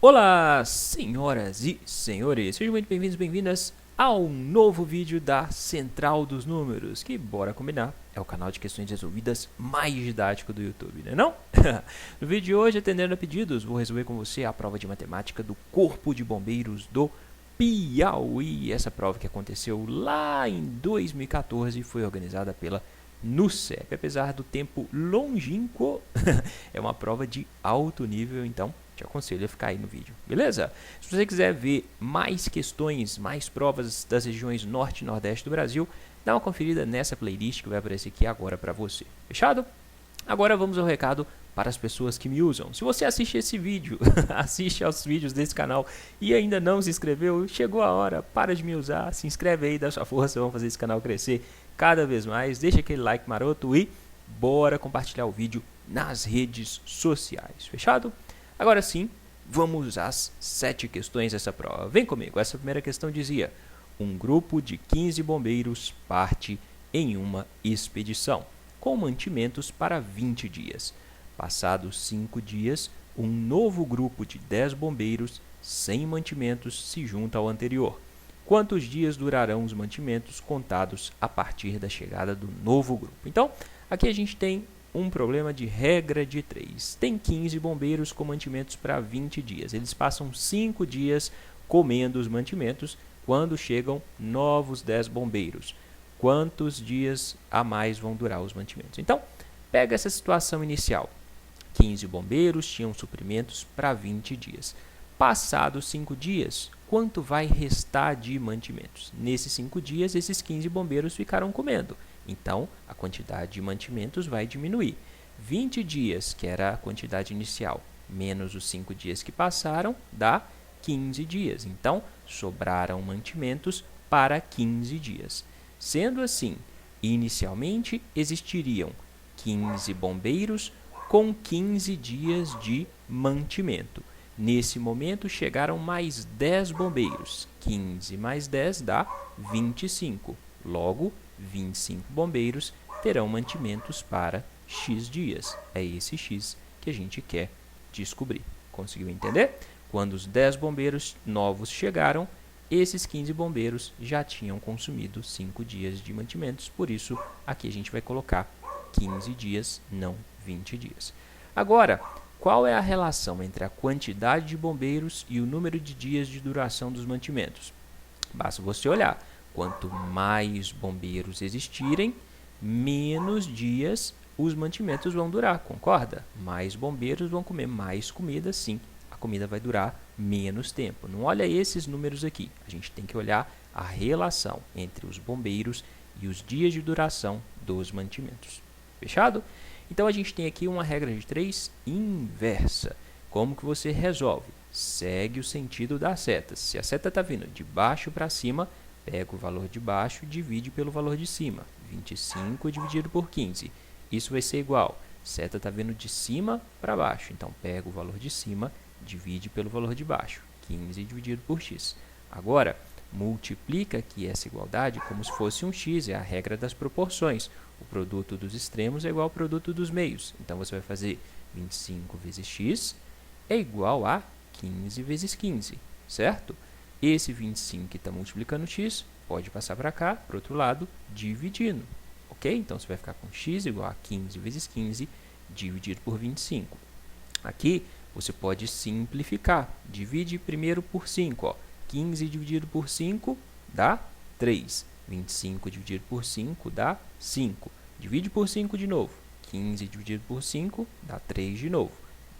Olá, senhoras e senhores, sejam muito bem-vindos, bem-vindas ao novo vídeo da Central dos Números, que, bora combinar, é o canal de questões resolvidas mais didático do YouTube, né não? No vídeo de hoje, atendendo a pedidos, vou resolver com você a prova de matemática do Corpo de Bombeiros do Piauí. Essa prova que aconteceu lá em 2014 foi organizada pela NUCEP. Apesar do tempo longínquo, é uma prova de alto nível, então te aconselho a ficar aí no vídeo, beleza? Se você quiser ver mais questões, mais provas das regiões norte e nordeste do Brasil, dá uma conferida nessa playlist que vai aparecer aqui agora para você, fechado? Agora vamos ao recado para as pessoas que me usam. Se você assiste esse vídeo, assiste aos vídeos desse canal e ainda não se inscreveu, chegou a hora, para de me usar, se inscreve aí, dá sua força, vamos fazer esse canal crescer cada vez mais, deixa aquele like maroto e bora compartilhar o vídeo nas redes sociais, fechado? Agora sim, vamos às 7 questões dessa prova. Vem comigo, essa primeira questão dizia: um grupo de 15 bombeiros parte em uma expedição, com mantimentos para 20 dias. Passados 5 dias, um novo grupo de 10 bombeiros, sem mantimentos, se junta ao anterior. Quantos dias durarão os mantimentos contados a partir da chegada do novo grupo? Então, aqui a gente tem um problema de regra de 3. Tem 15 bombeiros com mantimentos para 20 dias. Eles passam 5 dias comendo os mantimentos quando chegam novos 10 bombeiros. Quantos dias a mais vão durar os mantimentos? Então, pega essa situação inicial. 15 bombeiros tinham suprimentos para 20 dias. Passados 5 dias, quanto vai restar de mantimentos? Nesses 5 dias, esses 15 bombeiros ficaram comendo. Então, a quantidade de mantimentos vai diminuir. 20 dias, que era a quantidade inicial, menos os 5 dias que passaram, dá 15 dias. Então, sobraram mantimentos para 15 dias. Sendo assim, inicialmente existiriam 15 bombeiros com 15 dias de mantimento. Nesse momento, chegaram mais 10 bombeiros. 15 mais 10 dá 25. Logo, 25 bombeiros terão mantimentos para X dias. É esse X que a gente quer descobrir. Conseguiu entender? Quando os 10 bombeiros novos chegaram, esses 15 bombeiros já tinham consumido 5 dias de mantimentos. Por isso, aqui a gente vai colocar 15 dias, não 20 dias. Agora, qual é a relação entre a quantidade de bombeiros e o número de dias de duração dos mantimentos? Basta você olhar. Quanto mais bombeiros existirem, menos dias os mantimentos vão durar, concorda? Mais bombeiros vão comer mais comida, sim, a comida vai durar menos tempo. Não olha esses números aqui, a gente tem que olhar a relação entre os bombeiros e os dias de duração dos mantimentos. Fechado? Então, a gente tem aqui uma regra de 3 inversa. Como que você resolve? Segue o sentido das setas. Se a seta está vindo de baixo para cima, pega o valor de baixo e divide pelo valor de cima. 25 dividido por 15. Isso vai ser igual. Seta está vindo de cima para baixo. Então, pega o valor de cima, divide pelo valor de baixo. 15 dividido por x. Agora, multiplica aqui essa igualdade como se fosse um x. É a regra das proporções. O produto dos extremos é igual ao produto dos meios. Então, você vai fazer 25 vezes x é igual a 15 vezes 15. Certo? Esse 25 que está multiplicando x, pode passar para cá, para o outro lado, dividindo. Ok? Então, você vai ficar com x igual a 15 vezes 15, dividido por 25. Aqui, você pode simplificar. Divide primeiro por 5. Ó. 15 dividido por 5 dá 3. 25 dividido por 5 dá 5. Divide por 5 de novo. 15 dividido por 5 dá 3 de novo.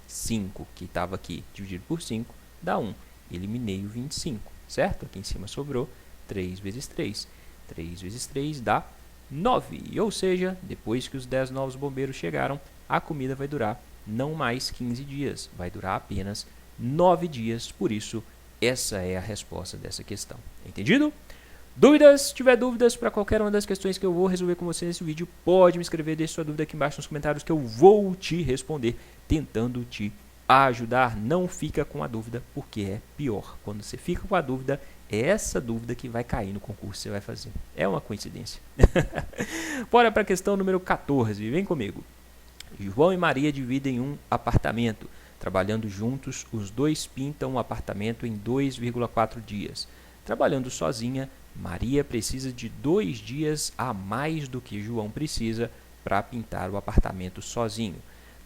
5, que estava aqui, dividido por 5, dá 1. Eliminei o 25, certo? Aqui em cima sobrou 3 vezes 3. 3 vezes 3 dá 9. Ou seja, depois que os 10 novos bombeiros chegaram, a comida vai durar não mais 15 dias. Vai durar apenas 9 dias. Por isso, essa é a resposta dessa questão. Entendido? Dúvidas? Se tiver dúvidas para qualquer uma das questões que eu vou resolver com você nesse vídeo, pode me escrever, deixe sua dúvida aqui embaixo nos comentários que eu vou te responder, tentando te ajudar. Não fica com a dúvida, porque é pior. Quando você fica com a dúvida, é essa dúvida que vai cair no concurso que você vai fazer. É uma coincidência. Bora para a questão número 14. Vem comigo. João e Maria dividem um apartamento. Trabalhando juntos, os dois pintam o apartamento em 2,4 dias. Trabalhando sozinha, Maria precisa de 2 dias a mais do que João precisa para pintar o apartamento sozinho.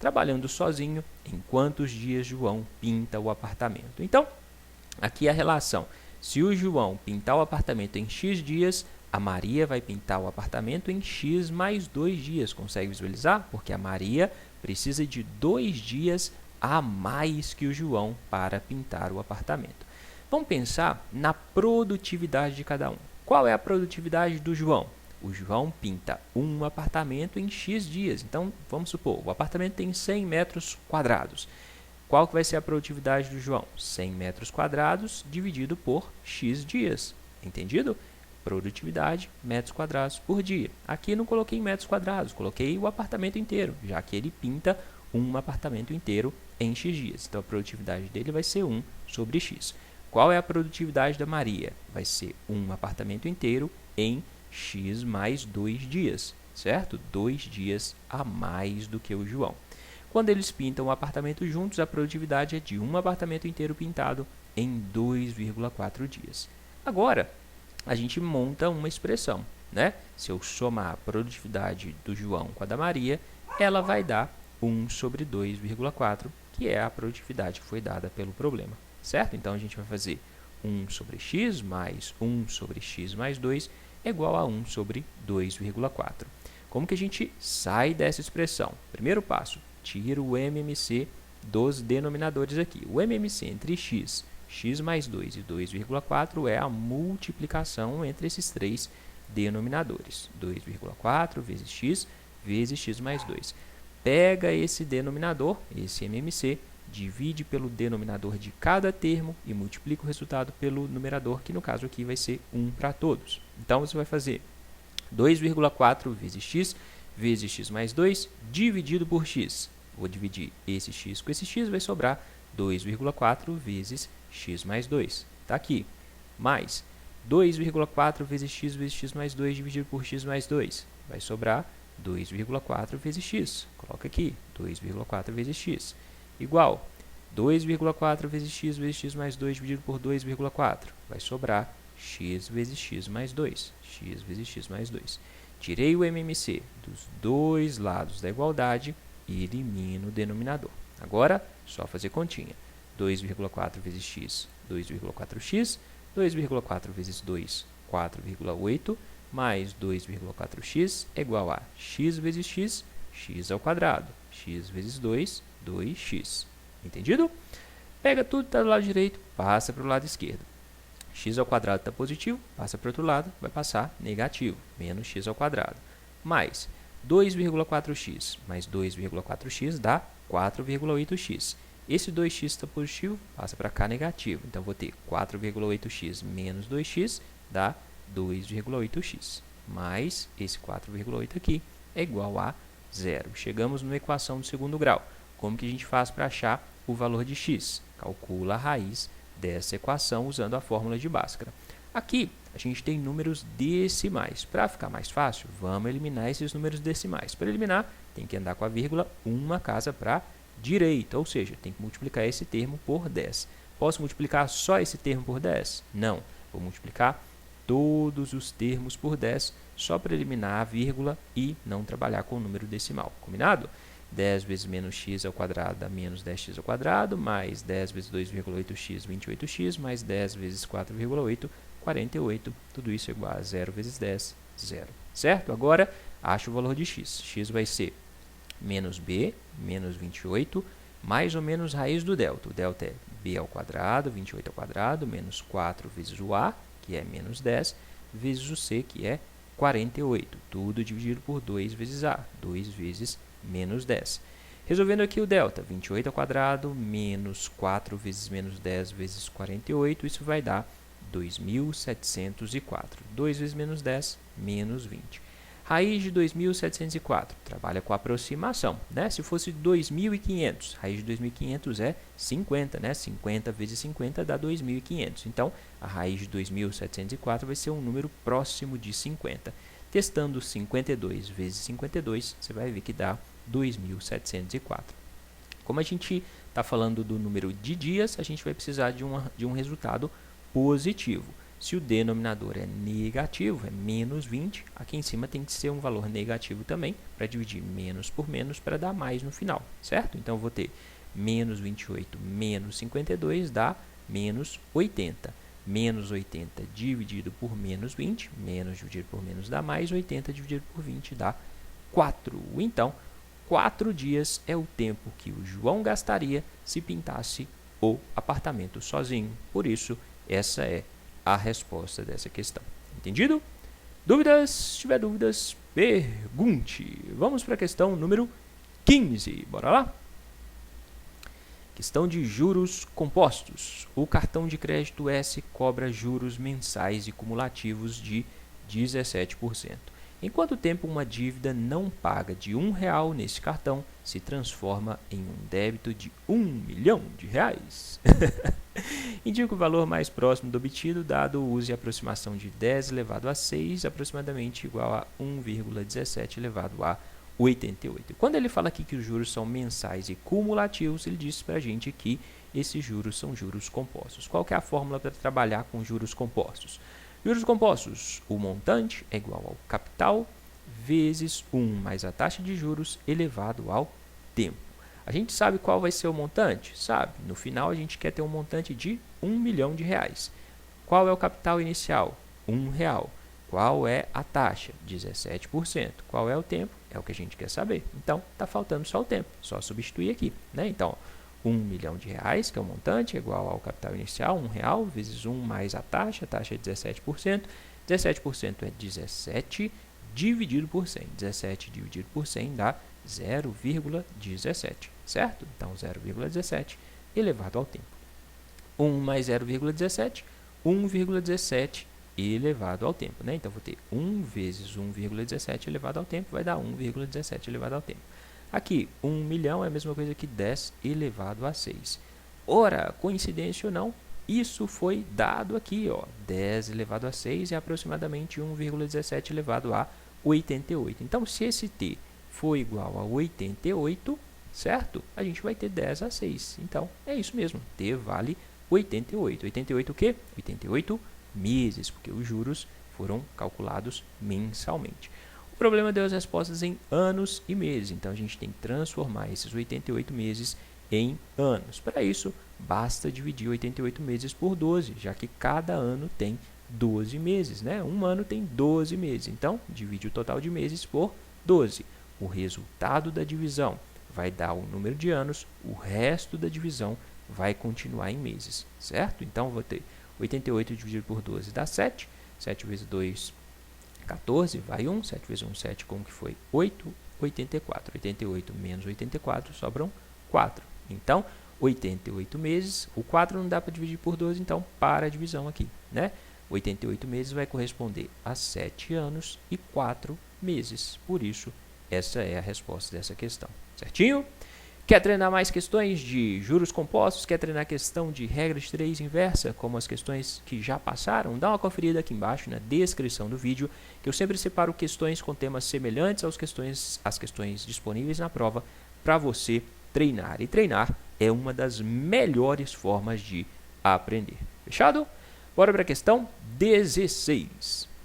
Trabalhando sozinho, em quantos dias João pinta o apartamento? Então, aqui a relação. Se o João pintar o apartamento em X dias, a Maria vai pintar o apartamento em X mais 2 dias. Consegue visualizar? Porque a Maria precisa de 2 dias a mais que o João para pintar o apartamento. Vamos pensar na produtividade de cada um. Qual é a produtividade do João? O João pinta um apartamento em X dias. Então, vamos supor, o apartamento tem 100 metros quadrados. Qual que vai ser a produtividade do João? 100 metros quadrados dividido por X dias. Entendido? Produtividade, metros quadrados por dia. Aqui não coloquei em metros quadrados, coloquei o apartamento inteiro, já que ele pinta um apartamento inteiro em X dias. Então, a produtividade dele vai ser 1 sobre X. Qual é a produtividade da Maria? Vai ser um apartamento inteiro em X mais 2 dias, certo? 2 dias a mais do que o João. Quando eles pintam o apartamento juntos, a produtividade é de um apartamento inteiro pintado em 2,4 dias. Agora, a gente monta uma expressão, né? Se eu somar a produtividade do João com a da Maria, ela vai dar 1 sobre 2,4, que é a produtividade que foi dada pelo problema, certo? Então, a gente vai fazer 1 sobre x mais 1 sobre x mais 2 é igual a 1 sobre 2,4. Como que a gente sai dessa expressão? Primeiro passo, tira o MMC dos denominadores aqui. O MMC entre x mais 2 e 2,4 é a multiplicação entre esses três denominadores. 2,4 vezes x mais 2. Pega esse denominador, esse MMC, divide pelo denominador de cada termo e multiplica o resultado pelo numerador, que no caso aqui vai ser 1 para todos. Então, você vai fazer 2,4 vezes x mais 2 dividido por x. Vou dividir esse x com esse x, vai sobrar 2,4 vezes x mais 2. Está aqui. Mais 2,4 vezes x mais 2 dividido por x mais 2. Vai sobrar 2,4 vezes x. Coloca aqui, 2,4 vezes x. Igual 2,4 vezes x mais 2 dividido por 2,4. Vai sobrar x vezes x mais 2. X vezes x mais 2. Tirei o MMC dos dois lados da igualdade e elimino o denominador. Agora, só fazer continha. 2,4 vezes x, 2,4x. 2,4 vezes 2, 4,8. Mais 2,4x é igual a x vezes x, x ao quadrado. X vezes 2, 2x. Entendido? Pega tudo que está do lado direito, passa para o lado esquerdo. X ao quadrado está positivo, passa para o outro lado, vai passar negativo, menos x ao quadrado. Mais 2,4x mais 2,4x dá 4,8x. Esse 2x está positivo, passa para cá negativo. Então, vou ter 4,8x menos 2x dá 2,8x. Mais esse 4,8 aqui é igual a 0. Chegamos numa equação do segundo grau. Como que a gente faz para achar o valor de x? Calcula a raiz dessa equação usando a fórmula de Bhaskara. Aqui, a gente tem números decimais. Para ficar mais fácil, vamos eliminar esses números decimais. Para eliminar, tem que andar com a vírgula uma casa para a direita, ou seja, tem que multiplicar esse termo por 10. Posso multiplicar só esse termo por 10? Não. Vou multiplicar todos os termos por 10, só para eliminar a vírgula e não trabalhar com o número decimal. Combinado? 10 vezes menos x ao quadrado dá menos 10x ao quadrado, mais 10 vezes 2,8x, 28x, mais 10 vezes 4,8, 48. Tudo isso é igual a 0 vezes 10, 0. Certo? Agora, acho o valor de x. X vai ser menos b, menos 28, mais ou menos raiz do delta. O delta é b ao quadrado, 28 ao quadrado, menos 4 vezes o a, que é menos 10, vezes o c, que é 48. Tudo dividido por 2 vezes a, 2 vezes menos 10. Resolvendo aqui o delta, 28 ao quadrado, menos 4 vezes menos 10 vezes 48, isso vai dar 2.704. 2 vezes menos 10, menos 20. Raiz de 2.704, trabalha com aproximação, né? Se fosse 2.500, raiz de 2.500 é 50, né? 50 vezes 50 dá 2.500. Então, a raiz de 2.704 vai ser um número próximo de 50. Testando 52 vezes 52, você vai ver que dá 2.704. Como a gente está falando do número de dias, a gente vai precisar de um resultado positivo. Se o denominador é negativo, é menos 20, aqui em cima tem que ser um valor negativo também, para dividir menos por menos, para dar mais no final, certo? Então, eu vou ter menos 28 menos 52 dá menos 80. Menos 80 dividido por menos 20, menos dividido por menos dá mais, 80 dividido por 20 dá 4. Então, 4 dias é o tempo que o João gastaria se pintasse o apartamento sozinho. Por isso, essa é a resposta dessa questão. Entendido? Dúvidas? Se tiver dúvidas, pergunte. Vamos para a questão número 15. Bora lá? Questão de juros compostos. O cartão de crédito S cobra juros mensais e cumulativos de 17%. Em quanto tempo uma dívida não paga de R$1 nesse cartão se transforma em um débito de R$1 milhão? Indica o valor mais próximo do obtido, dado o uso e aproximação de 10 elevado a 6, aproximadamente igual a 1,17 elevado a 88. Quando ele fala aqui que os juros são mensais e cumulativos, ele diz para a gente que esses juros são juros compostos. Qual que é a fórmula para trabalhar com juros compostos? Juros compostos, o montante é igual ao capital vezes 1 mais a taxa de juros elevado ao tempo. A gente sabe qual vai ser o montante? Sabe. No final, a gente quer ter um montante de R$1 milhão. Qual é o capital inicial? R$1. Qual é a taxa? 17%. Qual é o tempo? É o que a gente quer saber. Então, está faltando só o tempo. Só substituir aqui, né? Então, R$1 milhão, que é o montante, é igual ao capital inicial, R$1, vezes 1 mais a taxa é 17%. 17% é 17 dividido por 100. 17 dividido por 100 dá 0,17, certo? Então, 0,17 elevado ao tempo. 1 mais 0,17, 1,17 elevado ao tempo, né? Então, vou ter 1 vezes 1,17 elevado ao tempo, vai dar 1,17 elevado ao tempo. Aqui, 1 milhão é a mesma coisa que 10 elevado a 6. Ora, coincidência ou não, isso foi dado aqui, ó. 10 elevado a 6 é aproximadamente 1,17 elevado a 88. Então, se esse t for igual a 88, certo? A gente vai ter 10 a 6. Então, é isso mesmo. T vale 88. 88 o quê? 88 meses, porque os juros foram calculados mensalmente. O problema deu as respostas em anos e meses, então a gente tem que transformar esses 88 meses em anos. Para isso, basta dividir 88 meses por 12, já que cada ano tem 12 meses, né? Um ano tem 12 meses, então divide o total de meses por 12. O resultado da divisão vai dar o número de anos, o resto da divisão vai continuar em meses, certo? Então, vou ter 88 dividido por 12 dá 7, 7 vezes 2, 14, vai 1, 7 vezes 1, 7, como que foi? 8, 84. 88 menos 84, sobram 4. Então, 88 meses, o 4 não dá para dividir por 12, então para a divisão aqui, né? 88 meses vai corresponder a 7 anos e 4 meses. Por isso, essa é a resposta dessa questão, certinho? Quer treinar mais questões de juros compostos? Quer treinar questão de regra de 3 inversa, como as questões que já passaram? Dá uma conferida aqui embaixo na descrição do vídeo, que eu sempre separo questões com temas semelhantes às questões disponíveis na prova para você treinar. E treinar é uma das melhores formas de aprender. Fechado? Bora para a questão 16.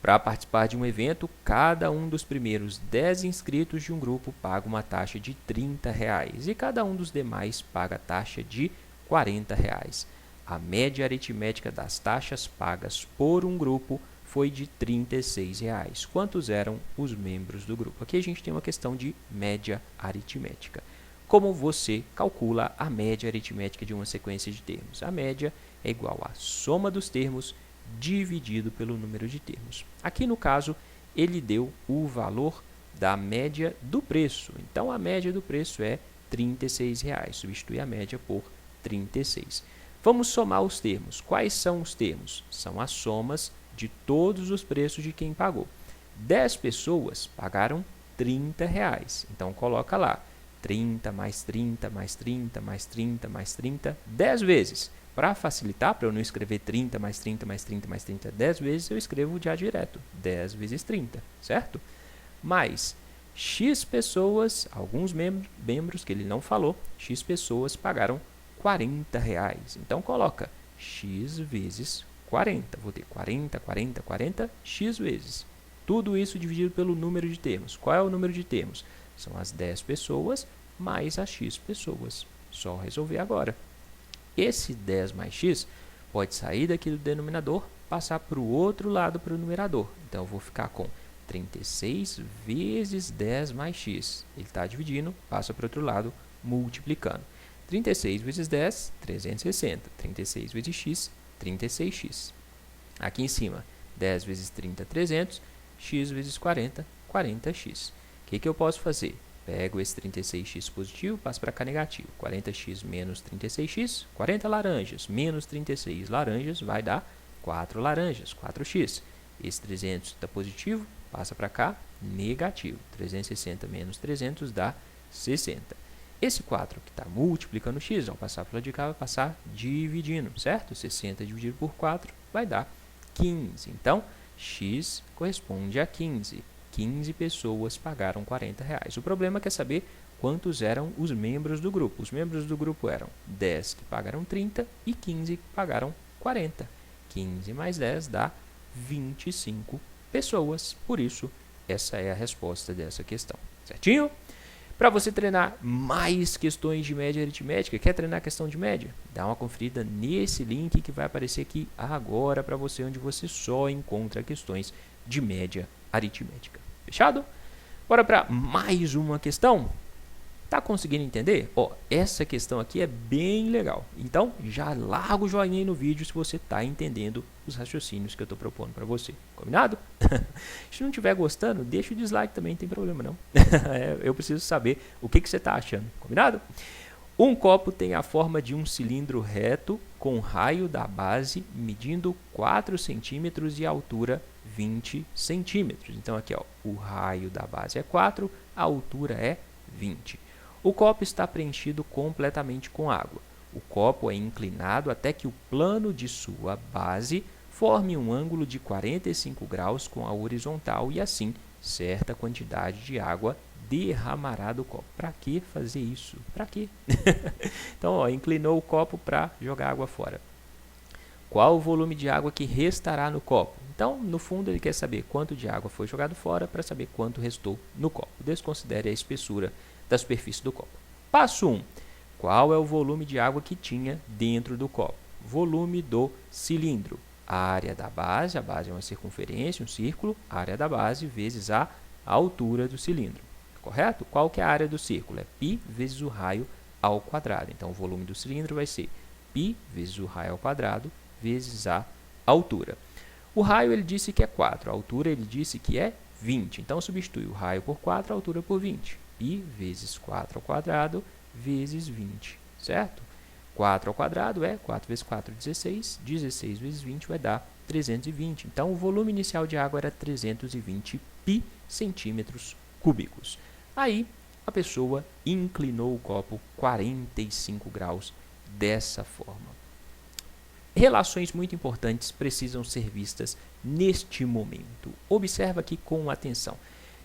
Para participar de um evento, cada um dos primeiros 10 inscritos de um grupo paga uma taxa de R$30 e cada um dos demais paga a taxa de R$40. A média aritmética das taxas pagas por um grupo foi de R$36. Quantos eram os membros do grupo? Aqui a gente tem uma questão de média aritmética. Como você calcula a média aritmética de uma sequência de termos? A média é igual à soma dos termos dividido pelo número de termos. Aqui no caso, ele deu o valor da média do preço. Então, a média do preço é R$36. Substitui a média por 36. Vamos somar os termos. Quais são os termos? São as somas de todos os preços de quem pagou. 10 pessoas pagaram R$30. Então, coloca lá 30 mais 30 mais 30 mais 30 mais 30, 10 vezes. Para facilitar, para eu não escrever 30 mais 30 mais 30 mais 30 10 vezes, eu escrevo já direto, 10 vezes 30, certo? Mais X pessoas, alguns membros que ele não falou, X pessoas pagaram R$40. Então coloca X vezes 40. Vou ter 40, 40, 40, X vezes. Tudo isso dividido pelo número de termos. Qual é o número de termos? São as 10 pessoas mais as X pessoas. Só resolver agora. Esse 10 mais X pode sair daqui do denominador, passar para o outro lado, para o numerador. Então, eu vou ficar com 36 vezes 10 mais X. Ele está dividindo, passa para o outro lado, multiplicando. 36 vezes 10, 360. 36 vezes X, 36X. Aqui em cima, 10 vezes 30, 300. X vezes 40, 40X. O que eu posso fazer? Pego esse 36x positivo, passo para cá negativo. 40x menos 36x, 40 laranjas menos 36 laranjas vai dar 4 laranjas, 4x. Esse 300 está positivo, passa para cá, negativo. 360 menos 300 dá 60. Esse 4 que está multiplicando x, ao passar para lá de cá, vai passar dividindo, certo? 60 dividido por 4 vai dar 15. Então, x corresponde a 15. 15 pessoas pagaram R$40. O problema é saber quantos eram os membros do grupo. Os membros do grupo eram 10 que pagaram 30 e 15 que pagaram 40. 15 mais 10 dá 25 pessoas. Por isso, essa é a resposta dessa questão. Certinho? Para você treinar mais questões de média aritmética, quer treinar a questão de média? Dá uma conferida nesse link que vai aparecer aqui agora para você, onde você só encontra questões de média aritmética. Fechado? Bora para mais uma questão. Tá conseguindo entender? Ó, essa questão aqui é bem legal. Então, já larga o joinha aí no vídeo se você está entendendo os raciocínios que eu estou propondo para você. Combinado? Se não estiver gostando, deixa o dislike também, não tem problema não. Eu preciso saber o que você está achando. Combinado? Um copo tem a forma de um cilindro reto com raio da base medindo 4 centímetros e altura 20 centímetros. Então, aqui ó, o raio da base é 4, a altura é 20. O copo está preenchido completamente com água. O copo é inclinado até que o plano de sua base forme um ângulo de 45 graus com a horizontal e assim certa quantidade de água derramará do copo. Para que fazer isso? Para quê? Então, ó, inclinou o copo para jogar água fora. Qual o volume de água que restará no copo? Então, no fundo, ele quer saber quanto de água foi jogado fora para saber quanto restou no copo. Desconsidere a espessura da superfície do copo. Passo 1. Qual é o volume de água que tinha dentro do copo? Volume do cilindro. A área da base, a base é uma circunferência, um círculo, a área da base vezes a altura do cilindro. Correto? Qual que é a área do círculo? É π vezes o raio ao quadrado. Então, o volume do cilindro vai ser π vezes o raio ao quadrado vezes a altura. O raio ele disse que é 4, a altura ele disse que é 20. Então, substitui o raio por 4, a altura por 20. Π vezes 4 ao quadrado vezes 20, certo? 4 ao quadrado é 4 vezes 4, 16. 16 vezes 20 vai dar 320. Então, o volume inicial de água era 320 π centímetros cúbicos. Aí, a pessoa inclinou o copo 45 graus dessa forma. Relações muito importantes precisam ser vistas neste momento. Observa aqui com atenção.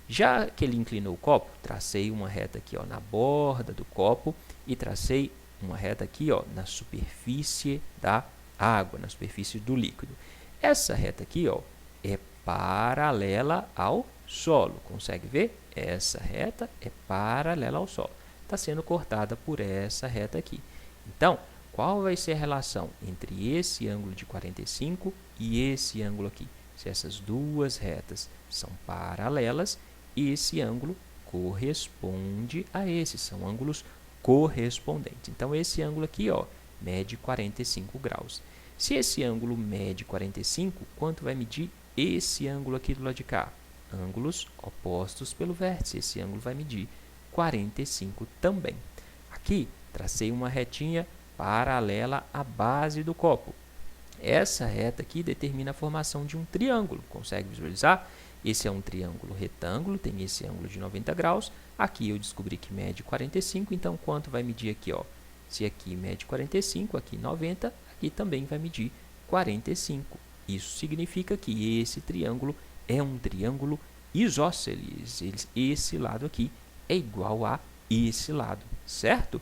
Já que ele inclinou o copo, tracei uma reta aqui ó, na borda do copo e tracei uma reta aqui ó, na superfície da água, na superfície do líquido. Essa reta aqui ó, é paralela ao solo. Consegue ver? Essa reta é paralela ao solo. Está sendo cortada por essa reta aqui. Então, qual vai ser a relação entre esse ângulo de 45 e esse ângulo aqui? Se essas duas retas são paralelas, esse ângulo corresponde a esse. São ângulos correspondentes. Então, esse ângulo aqui ó, mede 45 graus. Se esse ângulo mede 45, quanto vai medir esse ângulo aqui do lado de cá? Ângulos opostos pelo vértice. Esse ângulo vai medir 45 também. Aqui, tracei uma retinha paralela à base do copo. Essa reta aqui determina a formação de um triângulo. Consegue visualizar? Esse é um triângulo retângulo, tem esse ângulo de 90 graus. Aqui eu descobri que mede 45, então quanto vai medir aqui? Ó? Se aqui mede 45, aqui 90, aqui também vai medir 45. Isso significa que esse triângulo é um triângulo isósceles. Esse lado aqui é igual a esse lado, certo?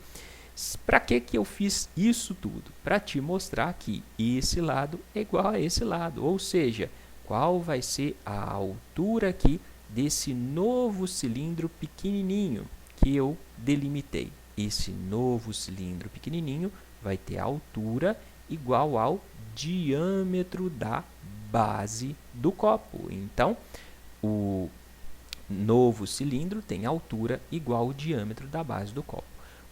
Para que eu fiz isso tudo? Para te mostrar que esse lado é igual a esse lado, ou seja, qual vai ser a altura aqui desse novo cilindro pequenininho que eu delimitei. Esse novo cilindro pequenininho vai ter a altura igual ao diâmetro da base do copo. Então, o novo cilindro tem altura igual ao diâmetro da base do copo.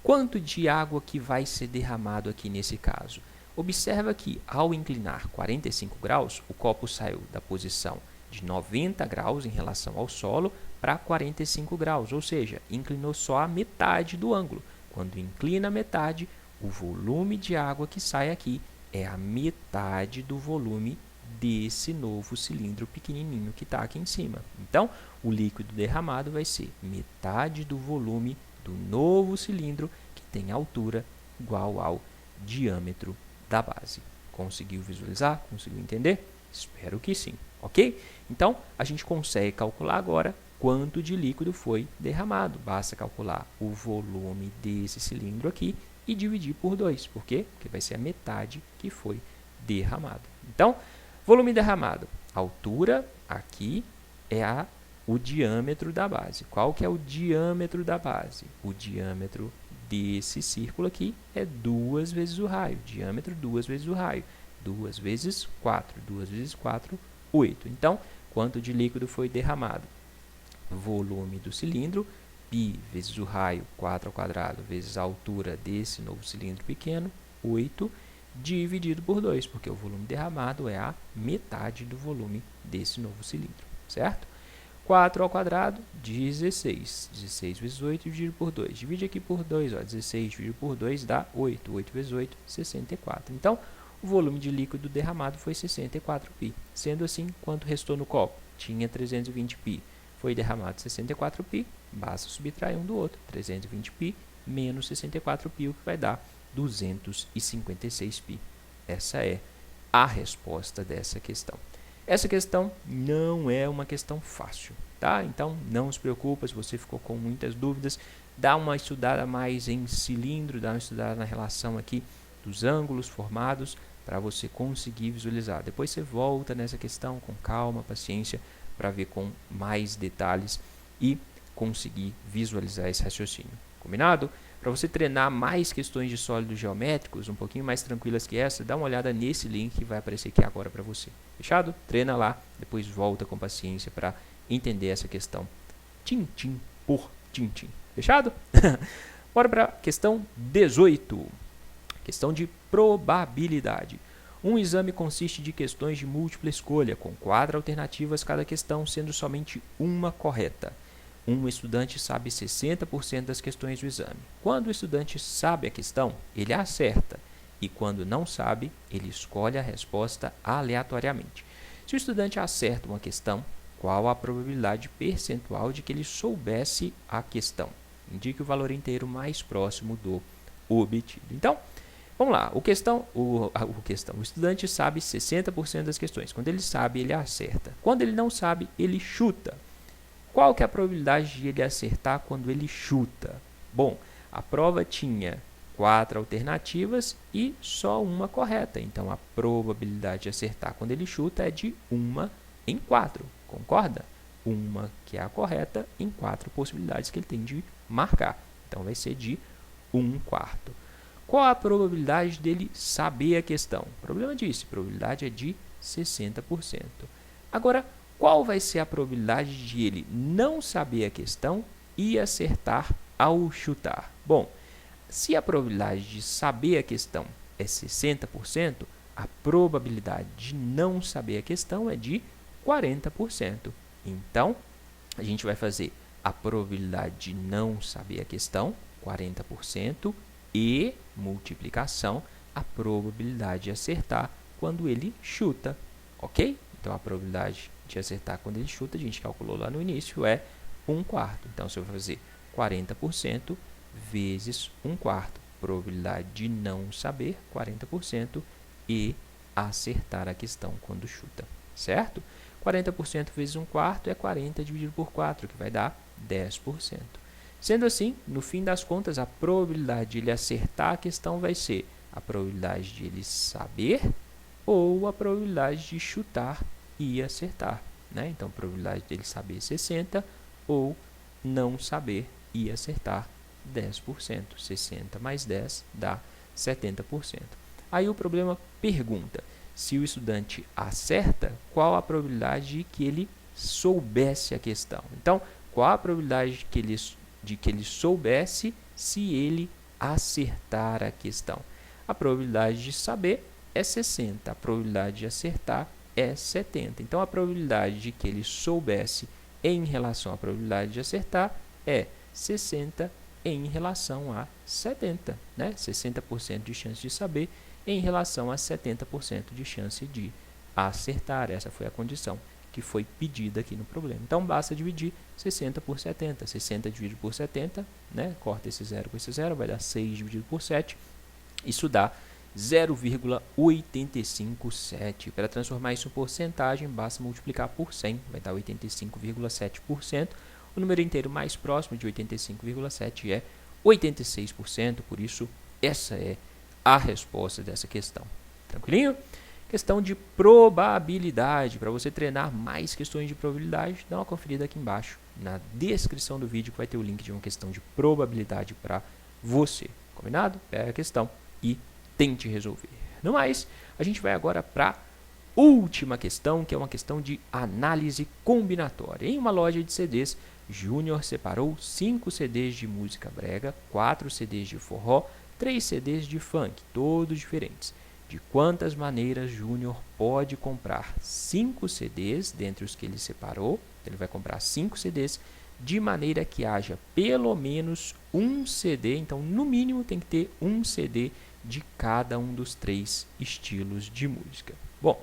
Quanto de água que vai ser derramado aqui nesse caso? Observa que, ao inclinar 45 graus, o copo saiu da posição de 90 graus em relação ao solo para 45 graus, ou seja, inclinou só a metade do ângulo. Quando inclina a metade, o volume de água que sai aqui é a metade do volume desse novo cilindro pequenininho que está aqui em cima. Então, o líquido derramado vai ser metade do volume do novo cilindro que tem altura igual ao diâmetro da base. Conseguiu visualizar? Conseguiu entender? Espero que sim, ok? Então, a gente consegue calcular agora quanto de líquido foi derramado. Basta calcular o volume desse cilindro aqui e dividir por 2. Por quê? Porque vai ser a metade que foi derramado. Então, volume derramado. Altura aqui é o diâmetro da base. Qual que é o diâmetro da base? O diâmetro desse círculo aqui é 2 vezes o raio. Diâmetro 2 vezes o raio. 2 vezes 4. 2 vezes 4, 8. Então, quanto de líquido foi derramado? Volume do cilindro, π vezes o raio, 4 ao quadrado, vezes a altura desse novo cilindro pequeno, 8, dividido por 2, porque o volume derramado é a metade do volume desse novo cilindro, certo? 4 ao quadrado, 16. 16 vezes 8 dividido por 2. Divide aqui por 2, ó, 16 dividido por 2 dá 8. 8 vezes 8, 64. Então, o volume de líquido derramado foi 64π. Sendo assim, quanto restou no copo? Tinha 320π. Foi derramado 64π, basta subtrair um do outro. 320π menos 64π, o que vai dar 256π. Essa é a resposta dessa questão. Essa questão não é uma questão fácil, tá? Então, não se preocupa se você ficou com muitas dúvidas. Dá uma estudada mais em cilindro, dá uma estudada na relação aqui dos ângulos formados para você conseguir visualizar. Depois você volta nessa questão com calma, paciência, para ver com mais detalhes e conseguir visualizar esse raciocínio. Combinado? Para você treinar mais questões de sólidos geométricos, um pouquinho mais tranquilas que essa, dá uma olhada nesse link que vai aparecer aqui agora para você. Fechado? Treina lá, depois volta com paciência para entender essa questão tintim por tintim. Fechado? Bora para a questão 18. Questão de probabilidade. Um exame consiste de questões de múltipla escolha, com 4 alternativas cada questão, sendo somente uma correta. Um estudante sabe 60% das questões do exame. Quando o estudante sabe a questão, ele acerta, e quando não sabe, ele escolhe a resposta aleatoriamente. Se o estudante acerta uma questão, qual a probabilidade percentual de que ele soubesse a questão? Indique o valor inteiro mais próximo do obtido. Então, vamos lá, o estudante sabe 60% das questões. Quando ele sabe, ele acerta. Quando ele não sabe, ele chuta. Qual que é a probabilidade de ele acertar quando ele chuta? Bom, a prova tinha 4 alternativas e só uma correta. Então, a probabilidade de acertar quando ele chuta é de 1 em 4. Concorda? Uma que é a correta em 4 possibilidades que ele tem de marcar. Então, vai ser de 1/4. Qual a probabilidade dele saber a questão? O problema disso, a probabilidade é de 60%. Agora, qual vai ser a probabilidade de ele não saber a questão e acertar ao chutar? Bom, se a probabilidade de saber a questão é 60%, a probabilidade de não saber a questão é de 40%. Então, a gente vai fazer a probabilidade de não saber a questão, 40%, e multiplicação a probabilidade de acertar quando ele chuta, ok? Então, a probabilidade de acertar quando ele chuta, a gente calculou lá no início, é 1/4. Então, se eu fazer 40% vezes 1/4, probabilidade de não saber, 40%, e acertar a questão quando chuta, certo? 40% vezes 1/4 é 40 dividido por 4, que vai dar 10%. Sendo assim, no fim das contas, a probabilidade de ele acertar a questão vai ser a probabilidade de ele saber ou a probabilidade de chutar e acertar, né? Então, a probabilidade dele saber 60 ou não saber e acertar 10%. 60 mais 10 dá 70%. Aí o problema pergunta, se o estudante acerta, qual a probabilidade de que ele soubesse a questão? Então, qual a probabilidade de que ele soubesse se ele acertar a questão? A probabilidade de saber é 60, a probabilidade de acertar é 70. Então, a probabilidade de que ele soubesse em relação à probabilidade de acertar é 60 em relação a 70, né? 60% de chance de saber em relação a 70% de chance de acertar. Essa foi a condição que foi pedida aqui no problema. Então, basta dividir 60 por 70. 60 dividido por 70, né? Corta esse 0 com esse 0, vai dar 6 dividido por 7. Isso dá 0,857. Para transformar isso em porcentagem, basta multiplicar por 100, vai dar 85,7%. O número inteiro mais próximo de 85,7 é 86%, por isso essa é a resposta dessa questão. Tranquilinho? Questão de probabilidade. Para você treinar mais questões de probabilidade, dá uma conferida aqui embaixo na descrição do vídeo que vai ter o link de uma questão de probabilidade para você. Combinado? Pega a questão e tente resolver. No mais, a gente vai agora para a última questão, que é uma questão de análise combinatória. Em uma loja de CDs, Júnior separou 5 CDs de música brega, 4 CDs de forró, 3 CDs de funk, todos diferentes. De quantas maneiras Júnior pode comprar 5 CDs dentre os que ele separou? Ele vai comprar 5 CDs de maneira que haja pelo menos um CD, então no mínimo tem que ter um CD de cada um dos 3 estilos de música. Bom,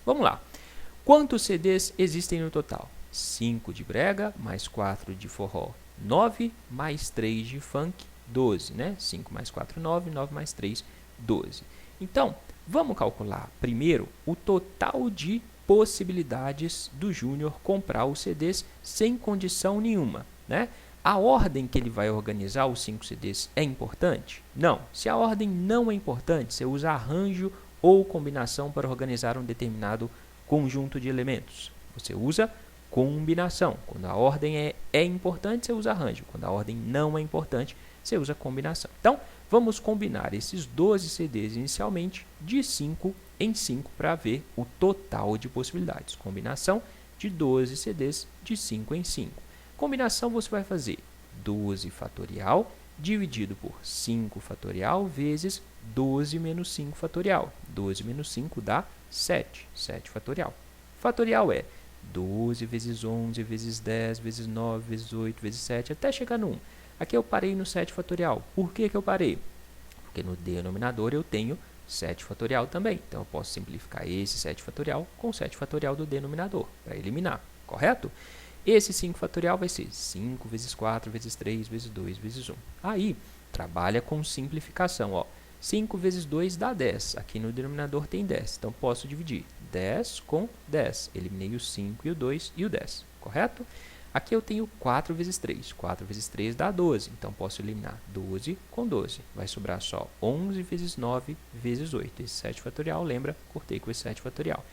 vamos lá. Quantos CDs existem no total? 5 de brega, mais 4 de forró, 9, mais 3 de funk, 12, né? 5 mais 4, 9, 9 mais 3, 12. Então, vamos calcular primeiro o total de possibilidades do Júnior comprar os CDs sem condição nenhuma, né? A ordem que ele vai organizar os 5 CDs é importante? Não. Se a ordem não é importante, você usa arranjo ou combinação para organizar um determinado conjunto de elementos. Você usa combinação. Quando a ordem é importante, você usa arranjo. Quando a ordem não é importante, você usa combinação. Então, vamos combinar esses 12 CDs inicialmente de 5 em 5 para ver o total de possibilidades. Combinação de 12 CDs de 5 em 5. Combinação você vai fazer 12 fatorial dividido por 5 fatorial vezes 12 menos 5 fatorial. 12 menos 5 dá 7. 7 fatorial. Fatorial é 12 vezes 11 vezes 10 vezes 9 vezes 8 vezes 7 até chegar no 1. Aqui eu parei no 7 fatorial. Por que eu parei? Porque no denominador eu tenho 7 fatorial também. Então, eu posso simplificar esse 7 fatorial com 7 fatorial do denominador, para eliminar, correto? Esse 5 fatorial vai ser 5 vezes 4 vezes 3 vezes 2 vezes 1. Aí, trabalha com simplificação. Ó. 5 vezes 2 dá 10. Aqui no denominador tem 10. Então, posso dividir 10 com 10. Eliminei o 5 e o 2 e o 10, correto? Aqui eu tenho 4 vezes 3. 4 vezes 3 dá 12. Então, posso eliminar 12 com 12. Vai sobrar só 11 vezes 9 vezes 8. Esse 7 fatorial, lembra? Cortei com esse 7 fatorial.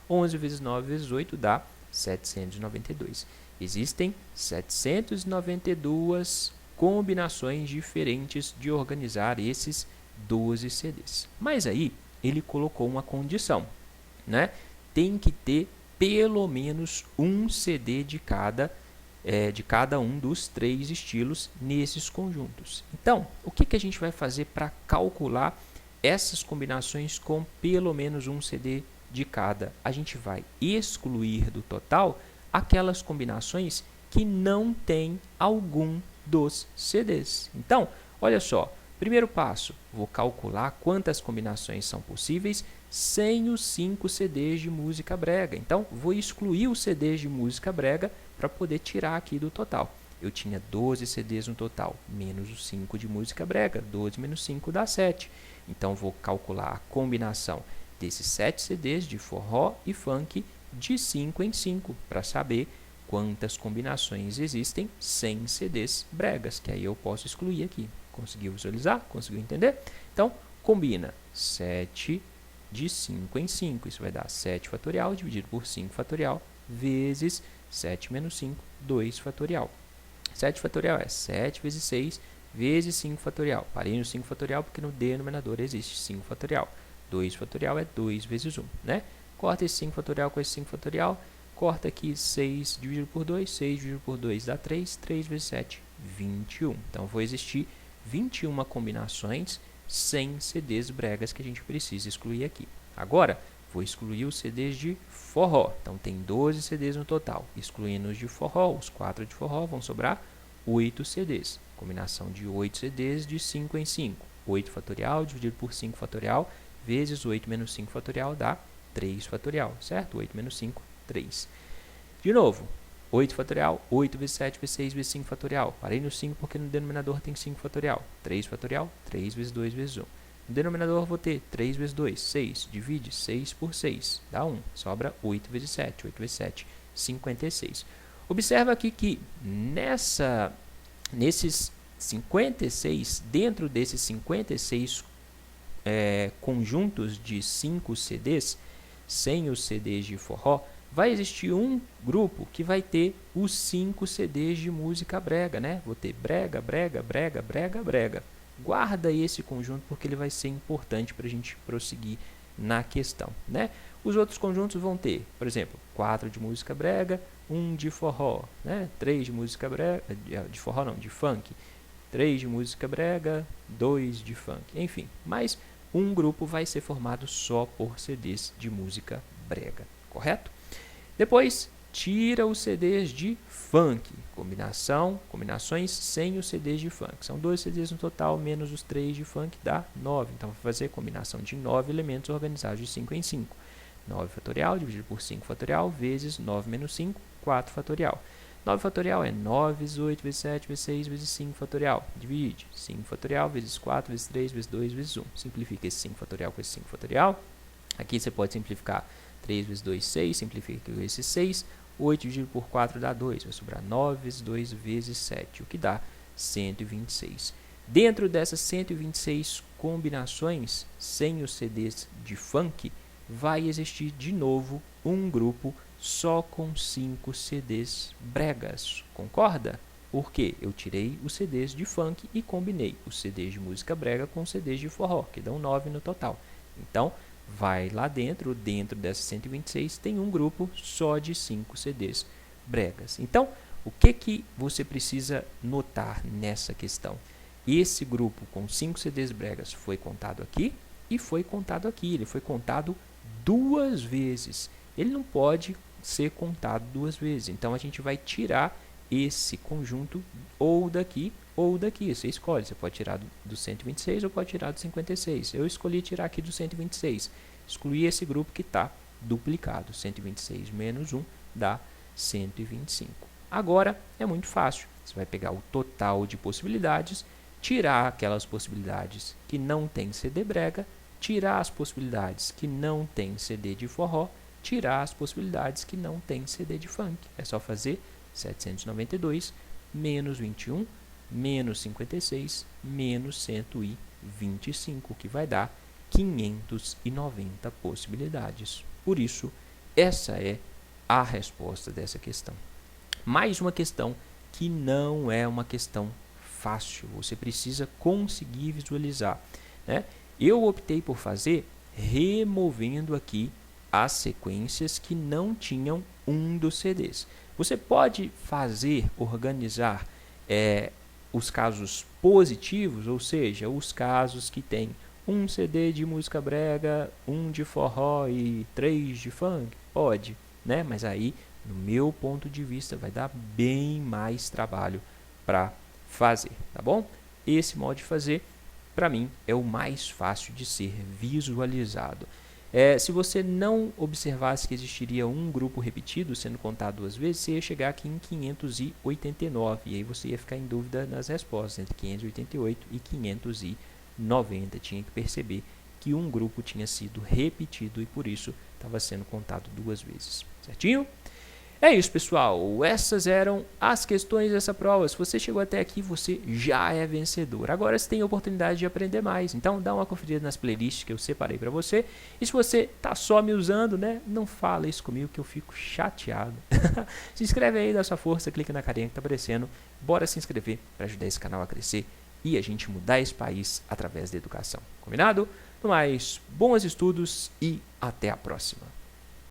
11 vezes 9 vezes 8 dá 792. Existem 792 combinações diferentes de organizar esses 12 CDs. Mas aí, ele colocou uma condição, né? Tem que ter pelo menos um CD de cada um dos 3 estilos nesses conjuntos. Então, o que a gente vai fazer para calcular essas combinações com pelo menos um CD de cada? A gente vai excluir do total aquelas combinações que não tem algum dos CDs. Então, olha só, primeiro passo, vou calcular quantas combinações são possíveis sem os 5 CDs de música brega. Então, vou excluir os CDs de música brega para poder tirar aqui do total. Eu tinha 12 CDs no total, menos os 5 de música brega. 12 menos 5 dá 7. Então, vou calcular a combinação desses 7 CDs de forró e funk de 5 em 5 para saber quantas combinações existem sem CDs bregas, que aí eu posso excluir aqui. Conseguiu visualizar? Conseguiu entender? Então, combina 7 de 5 em 5. Isso vai dar 7 fatorial dividido por 5 fatorial vezes 7 menos 5, 2 fatorial. 7 fatorial é 7 vezes 6 vezes 5 fatorial. Parei no 5 fatorial porque no denominador existe 5 fatorial. 2 fatorial é 2 vezes 1, né? Corta esse 5 fatorial com esse 5 fatorial. Corta aqui 6 dividido por 2. 6 dividido por 2 dá 3. 3 vezes 7, 21. Então, vão existir 21 combinações sem CDs bregas que a gente precisa excluir aqui. Agora, vou excluir os CDs de forró. Então, tem 12 CDs no total. Excluindo os de forró, os 4 de forró, vão sobrar 8 CDs. Combinação de 8 CDs de 5 em 5. 8 fatorial dividido por 5 fatorial vezes 8 menos 5 fatorial dá 3 fatorial, certo? 8 menos 5, 3. De novo, 8 fatorial, 8 vezes 7 vezes 6 vezes 5 fatorial. Parei no 5 porque no denominador tem 5 fatorial. 3 fatorial, 3 vezes 2 vezes 1. No denominador vou ter 3 vezes 2, 6. Divide 6 por 6, dá 1. Sobra 8 vezes 7. 8 vezes 7, 56. Observa aqui que nesses 56, dentro desses 56 conjuntos de 5 CDs, sem os CDs de forró, vai existir um grupo que vai ter os 5 CDs de música brega, né? Vou ter brega, brega, brega, brega, brega. Guarda esse conjunto porque ele vai ser importante para a gente prosseguir na questão, né? Os outros conjuntos vão ter, por exemplo, 4 de música brega, 1 de forró, né? 3 de música brega, de forró não, de funk, 3 de música brega, 2 de funk, enfim. Mas um grupo vai ser formado só por CDs de música brega, correto? Depois, tira os CDs de funk, combinações sem os CDs de funk. São 2 CDs no total, menos os 3 de funk, dá 9. Então, vou fazer combinação de 9 elementos organizados de 5 em 5. 9 fatorial dividido por 5 fatorial vezes 9 menos 5, 4 fatorial. 9 fatorial é 9 vezes 8 vezes 7 vezes 6 vezes 5 fatorial. Divide 5 fatorial vezes 4 vezes 3 vezes 2 vezes 1. Simplifica esse 5 fatorial com esse 5 fatorial. Aqui você pode simplificar 3 vezes 2, 6. Simplifica esse 6. 8 dividido por 4 dá 2. Vai sobrar 9 vezes 2 vezes 7, o que dá 126. Dentro dessas 126 combinações, sem os CDs de funk, vai existir de novo um grupo só com 5 CDs bregas. Concorda? Porque eu tirei os CDs de funk e combinei os CDs de música brega com os CDs de forró, que dão 9 no total. Então, vai lá dentro dessas 126, tem um grupo só de 5 CDs bregas. Então, o que você precisa notar nessa questão? Esse grupo com 5 CDs bregas foi contado aqui e foi contado aqui. Ele foi contado 2 vezes. Ele não pode ser contado 2 vezes. Então, a gente vai tirar esse conjunto ou daqui ou daqui. Você escolhe. Você pode tirar do 126 ou pode tirar do 56. Eu escolhi tirar aqui do 126. Excluir esse grupo que está duplicado. 126 menos 1 dá 125. Agora, é muito fácil. Você vai pegar o total de possibilidades, tirar aquelas possibilidades que não tem CD brega, tirar as possibilidades que não tem CD de forró, tirar as possibilidades que não tem CD de funk. É só fazer 792 menos 21 menos 56 menos 125, que vai dar 590 possibilidades. Por isso, essa é a resposta dessa questão. Mais uma questão que não é uma questão fácil. Você precisa conseguir visualizar, né? Eu optei por fazer removendo aqui as sequências que não tinham um dos CDs. Você pode organizar os casos positivos, ou seja, os casos que tem um CD de música brega, um de forró e 3 de funk? Pode, né? Mas aí, no meu ponto de vista, vai dar bem mais trabalho para fazer, tá bom? Esse modo de fazer, para mim, é o mais fácil de ser visualizado. Se você não observasse que existiria um grupo repetido sendo contado 2 vezes, você ia chegar aqui em 589, e aí você ia ficar em dúvida nas respostas, entre 588 e 590. Tinha que perceber que um grupo tinha sido repetido e por isso estava sendo contado 2 vezes, certinho? É isso, pessoal, essas eram as questões dessa prova. Se você chegou até aqui, você já é vencedor. Agora você tem a oportunidade de aprender mais, então dá uma conferida nas playlists que eu separei para você. E se você tá só me usando, né, não fala isso comigo que eu fico chateado. Se inscreve aí, dá sua força, clica na carinha que tá aparecendo. Bora se inscrever para ajudar esse canal a crescer e a gente mudar esse país através da educação. Combinado? No mais, bons estudos e até a próxima.